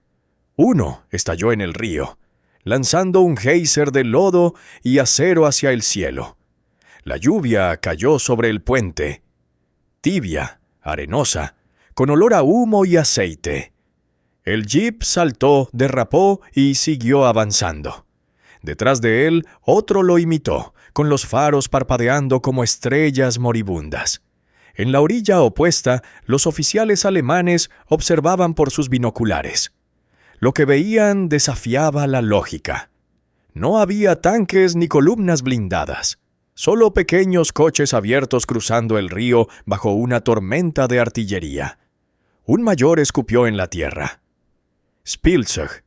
Uno estalló en el río, lanzando un geyser de lodo y acero hacia el cielo. La lluvia cayó sobre el puente, tibia, arenosa, con olor a humo y aceite. El jeep saltó, derrapó y siguió avanzando. Detrás de él, otro lo imitó, con los faros parpadeando como estrellas moribundas. En la orilla opuesta, los oficiales alemanes observaban por sus binoculares. Lo que veían desafiaba la lógica. No había tanques ni columnas blindadas, solo pequeños coches abiertos cruzando el río bajo una tormenta de artillería. Un mayor escupió en la tierra. «Spielzeug»,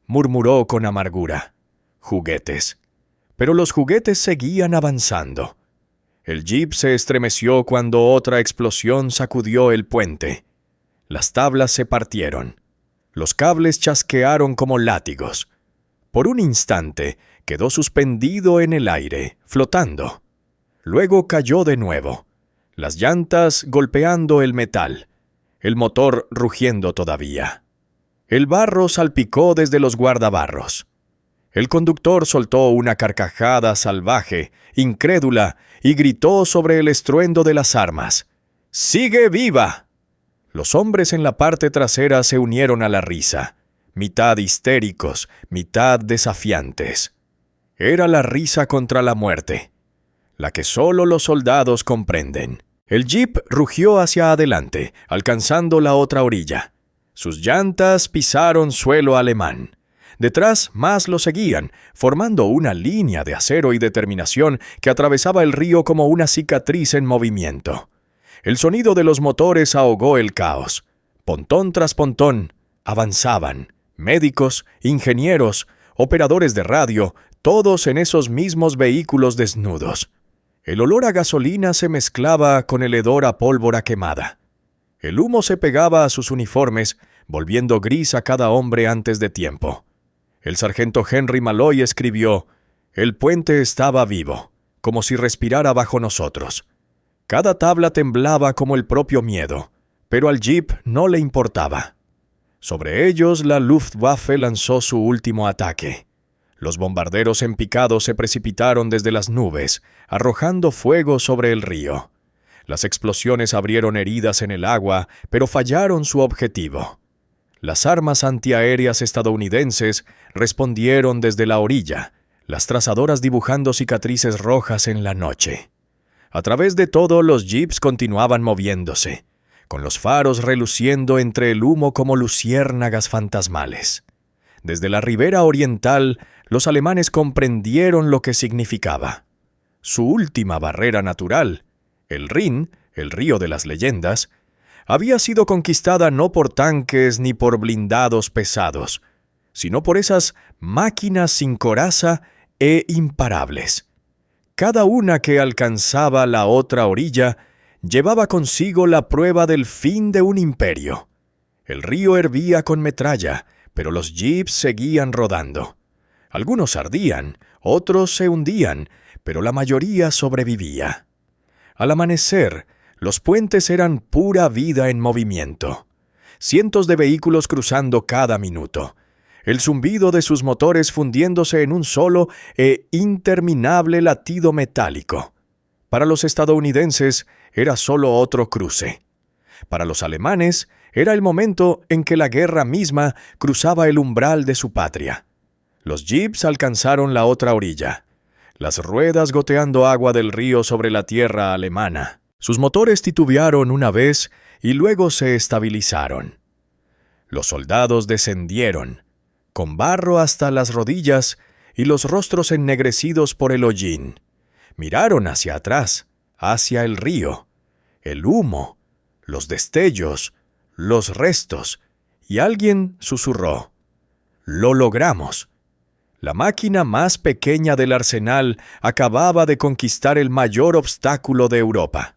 murmuró con amargura. «Juguetes». Pero los juguetes seguían avanzando. El jeep se estremeció cuando otra explosión sacudió el puente. Las tablas se partieron. Los cables chasquearon como látigos. Por un instante quedó suspendido en el aire, flotando. Luego cayó de nuevo, las llantas golpeando el metal, el motor rugiendo todavía. El barro salpicó desde los guardabarros. El conductor soltó una carcajada salvaje, incrédula, y gritó sobre el estruendo de las armas: «¡Sigue viva!». Los hombres en la parte trasera se unieron a la risa, mitad histéricos, mitad desafiantes. Era la risa contra la muerte, la que solo los soldados comprenden. El jeep rugió hacia adelante, alcanzando la otra orilla. Sus llantas pisaron suelo alemán. Detrás más lo seguían, formando una línea de acero y determinación que atravesaba el río como una cicatriz en movimiento. El sonido de los motores ahogó el caos. Pontón tras pontón avanzaban, médicos, ingenieros, operadores de radio, todos en esos mismos vehículos desnudos. El olor a gasolina se mezclaba con el hedor a pólvora quemada. El humo se pegaba a sus uniformes, volviendo gris a cada hombre antes de tiempo. El sargento Henry Malloy escribió: «El puente estaba vivo, como si respirara bajo nosotros». Cada tabla temblaba como el propio miedo, pero al jeep no le importaba. Sobre ellos la Luftwaffe lanzó su último ataque. Los bombarderos en picado se precipitaron desde las nubes, arrojando fuego sobre el río. Las explosiones abrieron heridas en el agua, pero fallaron su objetivo. Las armas antiaéreas estadounidenses respondieron desde la orilla, las trazadoras dibujando cicatrices rojas en la noche. A través de todo, los jeeps continuaban moviéndose, con los faros reluciendo entre el humo como luciérnagas fantasmales. Desde la ribera oriental, los alemanes comprendieron lo que significaba. Su última barrera natural, el Rin, el río de las leyendas, había sido conquistada no por tanques ni por blindados pesados, sino por esas máquinas sin coraza e imparables. Cada una que alcanzaba la otra orilla llevaba consigo la prueba del fin de un imperio. El río hervía con metralla, pero los jeeps seguían rodando. Algunos ardían, otros se hundían, pero la mayoría sobrevivía. Al amanecer, los puentes eran pura vida en movimiento. Cientos de vehículos cruzando cada minuto. El zumbido de sus motores fundiéndose en un solo e interminable latido metálico. Para los estadounidenses era solo otro cruce. Para los alemanes era el momento en que la guerra misma cruzaba el umbral de su patria. Los jeeps alcanzaron la otra orilla, las ruedas goteando agua del río sobre la tierra alemana. Sus motores titubearon una vez y luego se estabilizaron. Los soldados descendieron, con barro hasta las rodillas y los rostros ennegrecidos por el hollín. Miraron hacia atrás, hacia el río, el humo, los destellos, los restos, y alguien susurró: «Lo logramos». La máquina más pequeña del arsenal acababa de conquistar el mayor obstáculo de Europa.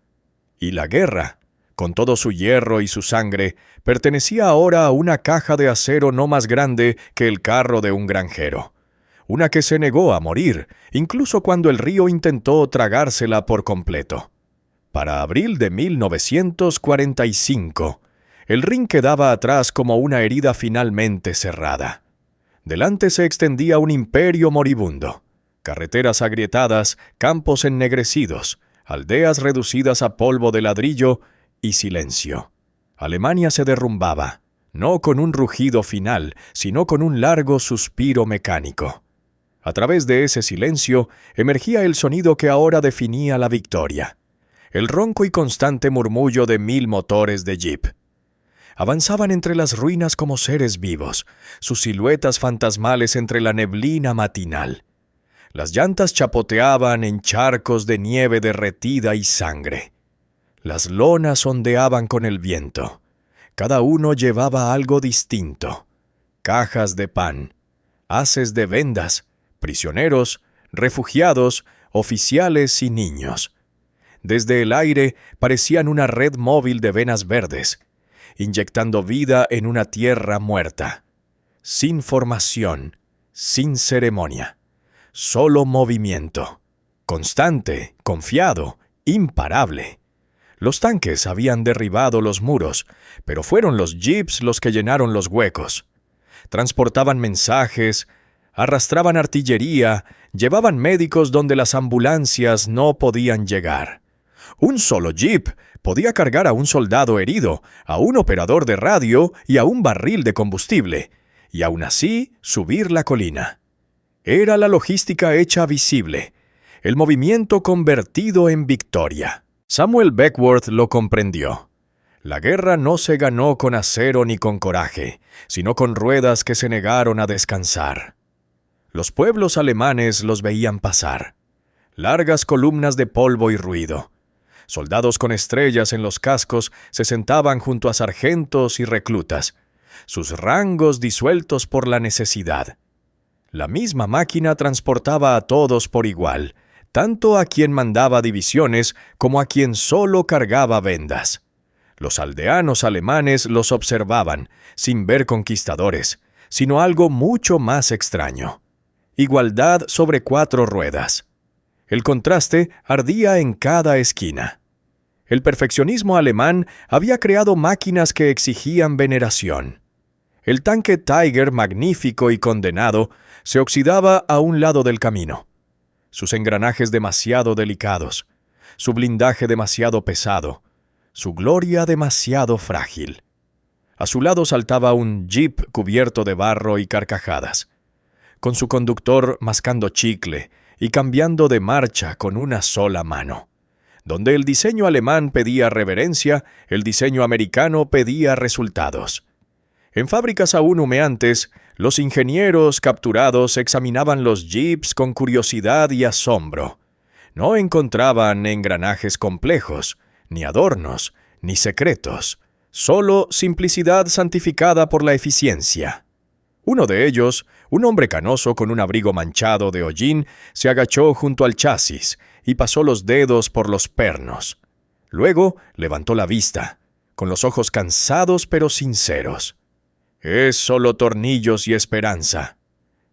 Y la guerra, con todo su hierro y su sangre, pertenecía ahora a una caja de acero no más grande que el carro de un granjero. Una que se negó a morir, incluso cuando el río intentó tragársela por completo. Para abril de 1945, el Rin quedaba atrás como una herida finalmente cerrada. Delante se extendía un imperio moribundo. Carreteras agrietadas, campos ennegrecidos, aldeas reducidas a polvo de ladrillo y silencio. Alemania se derrumbaba, no con un rugido final, sino con un largo suspiro mecánico. A través de ese silencio emergía el sonido que ahora definía la victoria. El ronco y constante murmullo de 1000 motores de jeep. Avanzaban entre las ruinas como seres vivos, sus siluetas fantasmales entre la neblina matinal. Las llantas chapoteaban en charcos de nieve derretida y sangre. Las lonas ondeaban con el viento. Cada uno llevaba algo distinto: cajas de pan, haces de vendas, prisioneros, refugiados, oficiales y niños. Desde el aire parecían una red móvil de venas verdes, inyectando vida en una tierra muerta. Sin formación, sin ceremonia. Solo movimiento. Constante, confiado, imparable. Los tanques habían derribado los muros, pero fueron los jeeps los que llenaron los huecos. Transportaban mensajes, arrastraban artillería, llevaban médicos donde las ambulancias no podían llegar. Un solo jeep podía cargar a un soldado herido, a un operador de radio y a un barril de combustible, y aún así subir la colina. Era la logística hecha visible, el movimiento convertido en victoria. Samuel Beckwourth lo comprendió. La guerra no se ganó con acero ni con coraje, sino con ruedas que se negaron a descansar. Los pueblos alemanes los veían pasar. Largas columnas de polvo y ruido. Soldados con estrellas en los cascos se sentaban junto a sargentos y reclutas, sus rangos disueltos por la necesidad. La misma máquina transportaba a todos por igual, tanto a quien mandaba divisiones como a quien solo cargaba vendas. Los aldeanos alemanes los observaban, sin ver conquistadores, sino algo mucho más extraño: igualdad sobre 4 ruedas. El contraste ardía en cada esquina. El perfeccionismo alemán había creado máquinas que exigían veneración. El tanque Tiger, magnífico y condenado, se oxidaba a un lado del camino. Sus engranajes demasiado delicados, su blindaje demasiado pesado, su gloria demasiado frágil. A su lado saltaba un jeep cubierto de barro y carcajadas, con su conductor mascando chicle y cambiando de marcha con una sola mano. Donde el diseño alemán pedía reverencia, el diseño americano pedía resultados. En fábricas aún humeantes, los ingenieros capturados examinaban los jeeps con curiosidad y asombro. No encontraban engranajes complejos, ni adornos, ni secretos, solo simplicidad santificada por la eficiencia. Uno de ellos, un hombre canoso con un abrigo manchado de hollín, se agachó junto al chasis y pasó los dedos por los pernos. Luego levantó la vista, con los ojos cansados pero sinceros. «Es solo tornillos y esperanza»,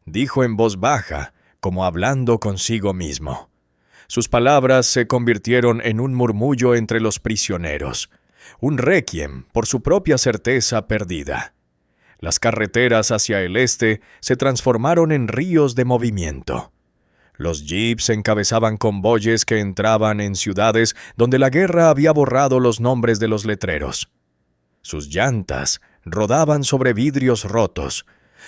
dijo en voz baja, como hablando consigo mismo. Sus palabras se convirtieron en un murmullo entre los prisioneros, un requiem por su propia certeza perdida. Las carreteras hacia el este se transformaron en ríos de movimiento. Los jeeps encabezaban convoyes que entraban en ciudades donde la guerra había borrado los nombres de los letreros. Sus llantas rodaban sobre vidrios rotos,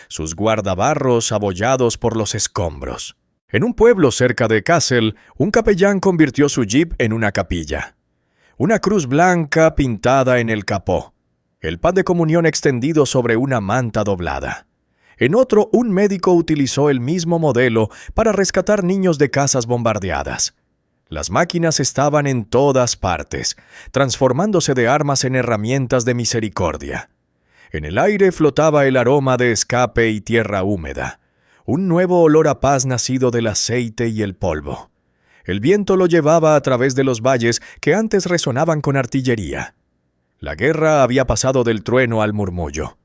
sus guardabarros abollados por los escombros. En un pueblo cerca de Kassel, un capellán convirtió su jeep en una capilla. Una cruz blanca pintada en el capó, el pan de comunión extendido sobre una manta doblada. En otro, un médico utilizó el mismo modelo para rescatar niños de casas bombardeadas. Las máquinas estaban en todas partes, transformándose de armas en herramientas de misericordia. En el aire flotaba el aroma de escape y tierra húmeda, un nuevo olor a paz nacido del aceite y el polvo. El viento lo llevaba a través de los valles que antes resonaban con artillería. La guerra había pasado del trueno al murmullo.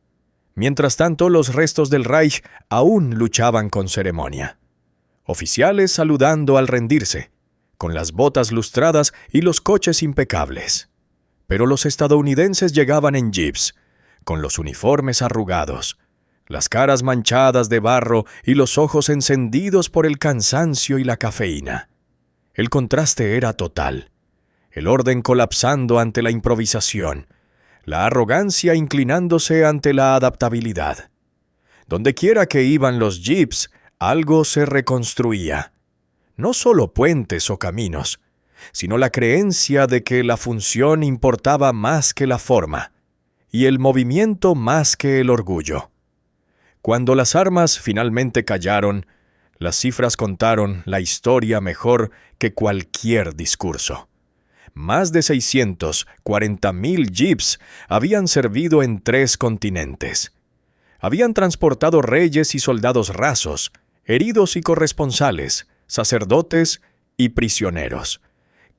Mientras tanto, los restos del Reich aún luchaban con ceremonia. Oficiales saludando al rendirse, con las botas lustradas y los coches impecables. Pero los estadounidenses llegaban en jeeps, con los uniformes arrugados, las caras manchadas de barro y los ojos encendidos por el cansancio y la cafeína. El contraste era total, el orden colapsando ante la improvisación, la arrogancia inclinándose ante la adaptabilidad. Dondequiera que iban los jeeps, algo se reconstruía. No solo puentes o caminos, sino la creencia de que la función importaba más que la forma, y el movimiento más que el orgullo. Cuando las armas finalmente callaron, las cifras contaron la historia mejor que cualquier discurso. Más de 640,000 jeeps habían servido en 3 continentes. Habían transportado reyes y soldados rasos, heridos y corresponsales, sacerdotes y prisioneros.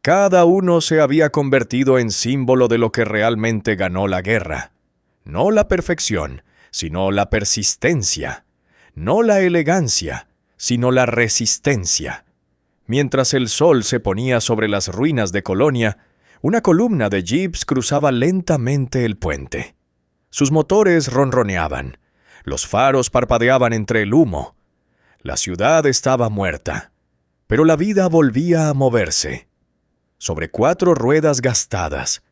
Cada uno se había convertido en símbolo de lo que realmente ganó la guerra. No la perfección, sino la persistencia. No la elegancia, sino la resistencia. Mientras el sol se ponía sobre las ruinas de Colonia, una columna de jeeps cruzaba lentamente el puente. Sus motores ronroneaban, los faros parpadeaban entre el humo. La ciudad estaba muerta, pero la vida volvía a moverse. Sobre 4 ruedas gastadas,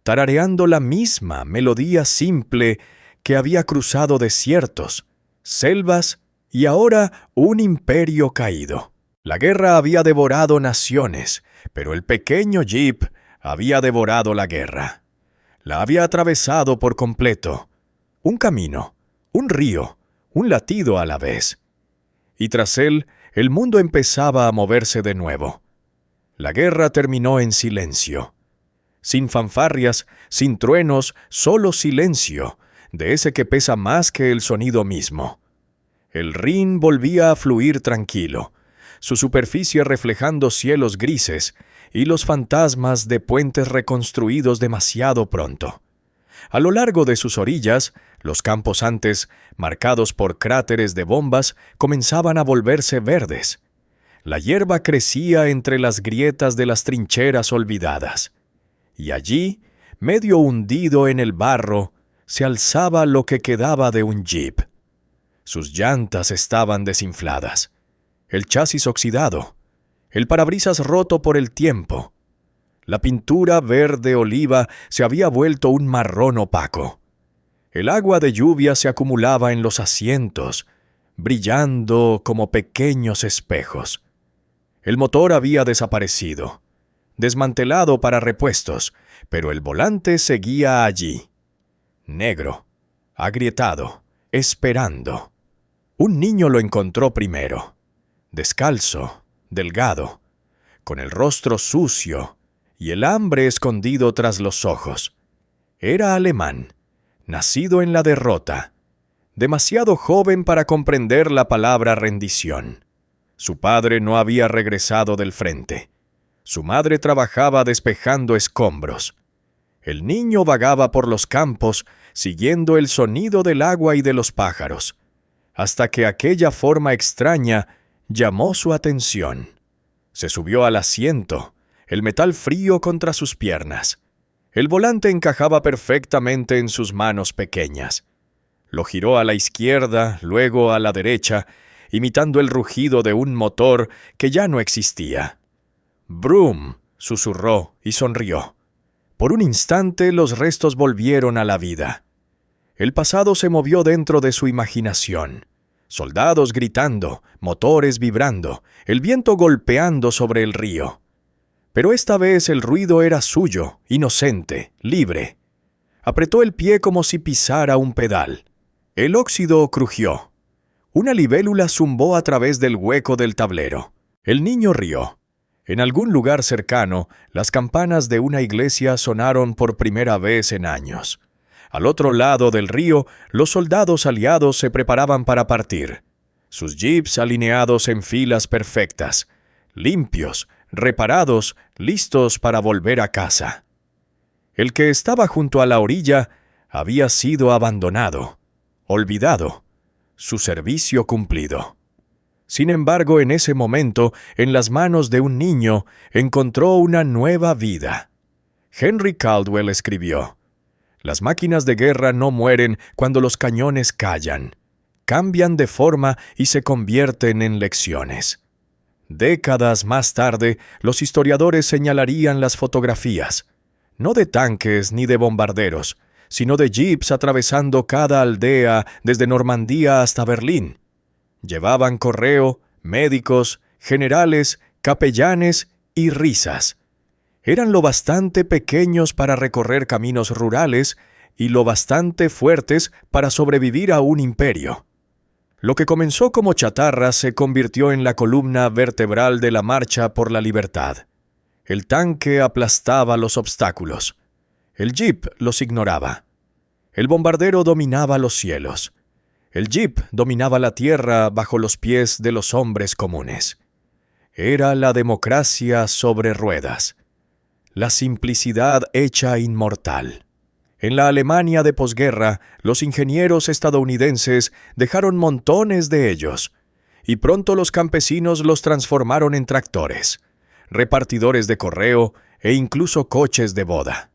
tarareando la misma melodía simple que había cruzado desiertos, selvas y ahora un imperio caído. La guerra había devorado naciones, pero el pequeño jeep había devorado la guerra. La había atravesado por completo. Un camino, un río, un latido a la vez. Y tras él, el mundo empezaba a moverse de nuevo. La guerra terminó en silencio. Sin fanfarrias, sin truenos, solo silencio, de ese que pesa más que el sonido mismo. El Rin volvía a fluir tranquilo, su superficie reflejando cielos grises y los fantasmas de puentes reconstruidos demasiado pronto. A lo largo de sus orillas, los campos antes, marcados por cráteres de bombas, comenzaban a volverse verdes. La hierba crecía entre las grietas de las trincheras olvidadas. Y allí, medio hundido en el barro, se alzaba lo que quedaba de un jeep. Sus llantas estaban desinfladas, el chasis oxidado, el parabrisas roto por el tiempo. La pintura verde oliva se había vuelto un marrón opaco. El agua de lluvia se acumulaba en los asientos, brillando como pequeños espejos. El motor había desaparecido, desmantelado para repuestos, pero el volante seguía allí, negro, agrietado, esperando. Un niño lo encontró primero, descalzo, delgado, con el rostro sucio y el hambre escondido tras los ojos. Era alemán, nacido en la derrota, demasiado joven para comprender la palabra rendición. Su padre no había regresado del frente. Su madre trabajaba despejando escombros. El niño vagaba por los campos, siguiendo el sonido del agua y de los pájaros, hasta que aquella forma extraña llamó su atención. Se subió al asiento, el metal frío contra sus piernas. El volante encajaba perfectamente en sus manos pequeñas. Lo giró a la izquierda, luego a la derecha, imitando el rugido de un motor que ya no existía. «Brum», susurró y sonrió. Por un instante los restos volvieron a la vida. El pasado se movió dentro de su imaginación. Soldados gritando, motores vibrando, el viento golpeando sobre el río. Pero esta vez el ruido era suyo, inocente, libre. Apretó el pie como si pisara un pedal. El óxido crujió. Una libélula zumbó a través del hueco del tablero. El niño rió. En algún lugar cercano, las campanas de una iglesia sonaron por primera vez en años. Al otro lado del río, los soldados aliados se preparaban para partir. Sus jeeps alineados en filas perfectas, limpios, reparados, listos para volver a casa. El que estaba junto a la orilla había sido abandonado, olvidado, su servicio cumplido. Sin embargo, en ese momento, en las manos de un niño, encontró una nueva vida. Henry Caldwell escribió: «Las máquinas de guerra no mueren cuando los cañones callan. Cambian de forma y se convierten en lecciones». Décadas más tarde, los historiadores señalarían las fotografías, no de tanques ni de bombarderos, sino de jeeps atravesando cada aldea desde Normandía hasta Berlín. Llevaban correo, médicos, generales, capellanes y risas. Eran lo bastante pequeños para recorrer caminos rurales y lo bastante fuertes para sobrevivir a un imperio. Lo que comenzó como chatarra se convirtió en la columna vertebral de la marcha por la libertad. El tanque aplastaba los obstáculos. El jeep los ignoraba. El bombardero dominaba los cielos. El jeep dominaba la tierra bajo los pies de los hombres comunes. Era la democracia sobre ruedas. La simplicidad hecha inmortal. En la Alemania de posguerra, los ingenieros estadounidenses dejaron montones de ellos, y pronto los campesinos los transformaron en tractores, repartidores de correo e incluso coches de boda.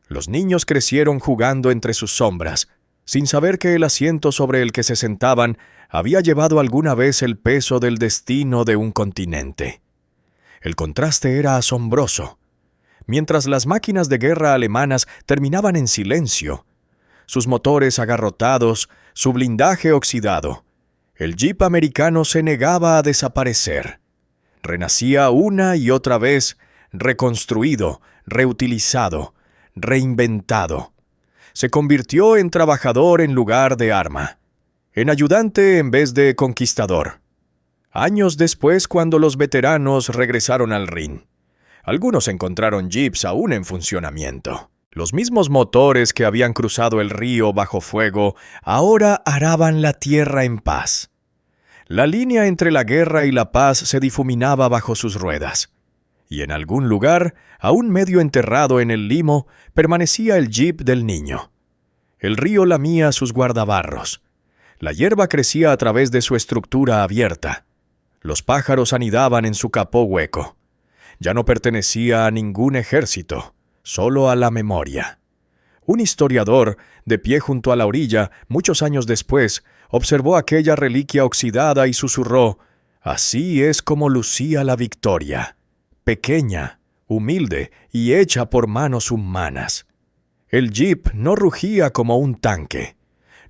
Los niños crecieron jugando entre sus sombras, sin saber que el asiento sobre el que se sentaban había llevado alguna vez el peso del destino de un continente. El contraste era asombroso. Mientras las máquinas de guerra alemanas terminaban en silencio, sus motores agarrotados, su blindaje oxidado, el jeep americano se negaba a desaparecer. Renacía una y otra vez, reconstruido, reutilizado, reinventado. Se convirtió en trabajador en lugar de arma, en ayudante en vez de conquistador. Años después, cuando los veteranos regresaron al Rin, algunos encontraron jeeps aún en funcionamiento. Los mismos motores que habían cruzado el río bajo fuego ahora araban la tierra en paz. La línea entre la guerra y la paz se difuminaba bajo sus ruedas. Y en algún lugar, aún medio enterrado en el limo, permanecía el jeep del niño. El río lamía sus guardabarros. La hierba crecía a través de su estructura abierta. Los pájaros anidaban en su capó hueco. Ya no pertenecía a ningún ejército, solo a la memoria. Un historiador, de pie junto a la orilla, muchos años después, observó aquella reliquia oxidada y susurró: «Así es como lucía la victoria, pequeña, humilde y hecha por manos humanas». El jeep no rugía como un tanque,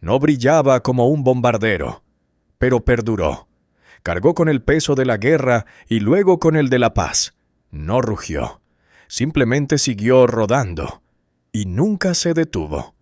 no brillaba como un bombardero, pero perduró. Cargó con el peso de la guerra y luego con el de la paz. No rugió, simplemente siguió rodando y nunca se detuvo.